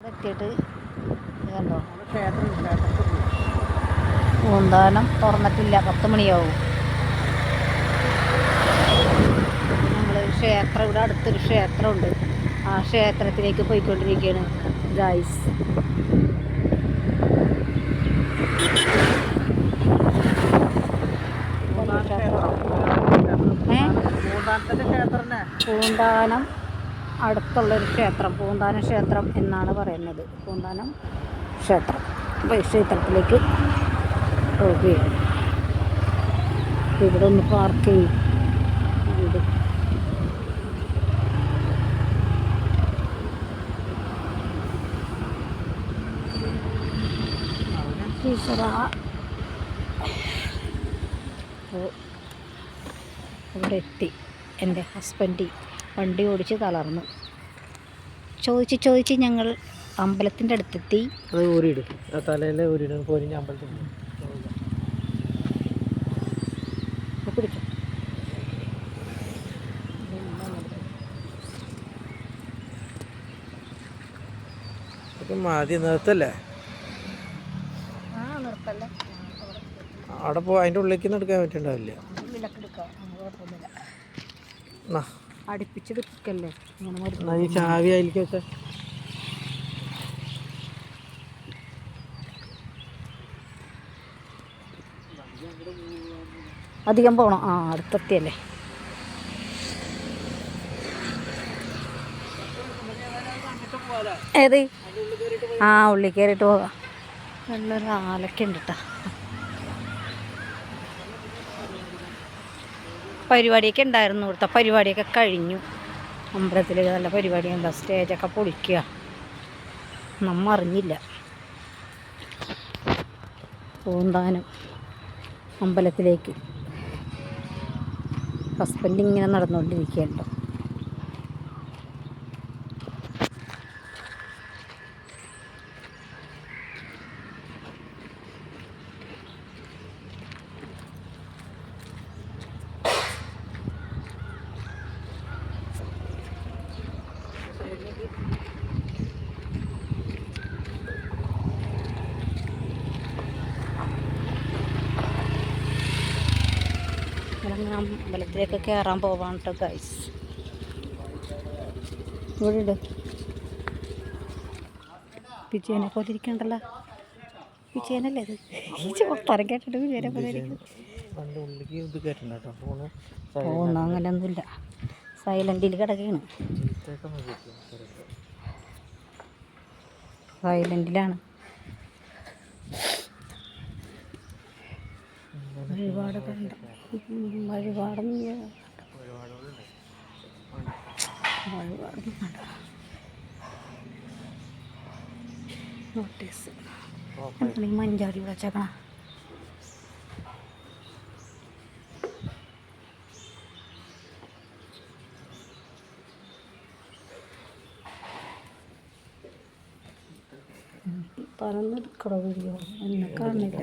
എത്തിയിട്ട് കണ്ടോ പൂന്താനം തുറന്നിട്ടില്ല, 10 മണിയാവും. നമ്മൾ ക്ഷേത്രം, ഇവിടെ അടുത്തൊരു ക്ഷേത്രമുണ്ട്, ആ ക്ഷേത്രത്തിലേക്ക് പോയിക്കൊണ്ടിരിക്കുകയാണ് ഗൈസ്. പൂന്താനം അടുത്തുള്ളൊരു ക്ഷേത്രം, പൂന്താനം ക്ഷേത്രം എന്നാണ് പറയുന്നത്. പൂന്താനം ക്ഷേത്രം. അപ്പോൾ ഈ ക്ഷേത്രത്തിലേക്ക് പോവുകയാണ്. ഇവിടെ ഒന്ന് പാർക്ക് ചെയ്യും. വീട് ഇവിടെ എത്തി. എൻ്റെ ഹസ്ബൻഡ് വണ്ടി ഓടിച്ച് തളർന്നു. ചോദിച്ച് ഞങ്ങൾ അമ്പലത്തിൻ്റെ അടുത്തെത്തി. അത് ഊരിയിടും, തലയിലെ ഊരിയിടും, പോരിഞ്ഞ അമ്പലത്തിൽ പിടിക്കും. മതി, നിർത്തല്ലേ? അവിടെ പോ, അതിൻ്റെ ഉള്ളിലേക്ക് എടുക്കാൻ പറ്റുന്നുണ്ടാവില്ല. അടുപ്പിച്ചെടുക്കല്ലേ ഈ ചാവി അതിലേക്ക് വെച്ചാൽ അധികം പോകണം. അടുത്തെത്തിയല്ലേ. ഏത്? ഉള്ളിൽ കയറിയിട്ട് പോകാം. നല്ലൊരു ആലക്കുണ്ട് കേട്ടോ. പരിപാടിയൊക്കെ ഉണ്ടായിരുന്നു. ഇവിടുത്തെ പരിപാടിയൊക്കെ കഴിഞ്ഞു. അമ്പലത്തിൽ നല്ല പരിപാടിയുണ്ട്. സ്റ്റേജൊക്കെ പൊളിക്കുക. നമ്മ അറിഞ്ഞില്ല. പൂന്താനം അമ്പലത്തിലേക്ക് ഹസ്ബൻഡ് ഇങ്ങനെ നടന്നുകൊണ്ടിരിക്കുകയുണ്ടോ. അമ്പലത്തിലേക്ക് കയറാൻ പോവാണ് കേട്ടോ ഗൈസ്. ഇവിടെ ഇട് വിജയനെ പോലെ ഇരിക്കണ്ടല്ലോ. വിജയനല്ലേ ഇത്? പുറത്തരം കേട്ടിട്ട് വിജയനെ പോലെ ഇരിക്കും. അങ്ങനെയൊന്നുമില്ല, സൈലൻറ്റിൽ കിടക്കുകയാണ്. സൈലൻറ്റിലാണ്. വഴിപാടൊക്കെ ഉണ്ട്. വഴിപാടൊന്നും നോട്ടീസ് എന്തെങ്കിലും മഞ്ചാടി വെച്ചേക്കണം. പറന്നെടുക്കണോ വീഡിയോ? എന്നെ കാണില്ല.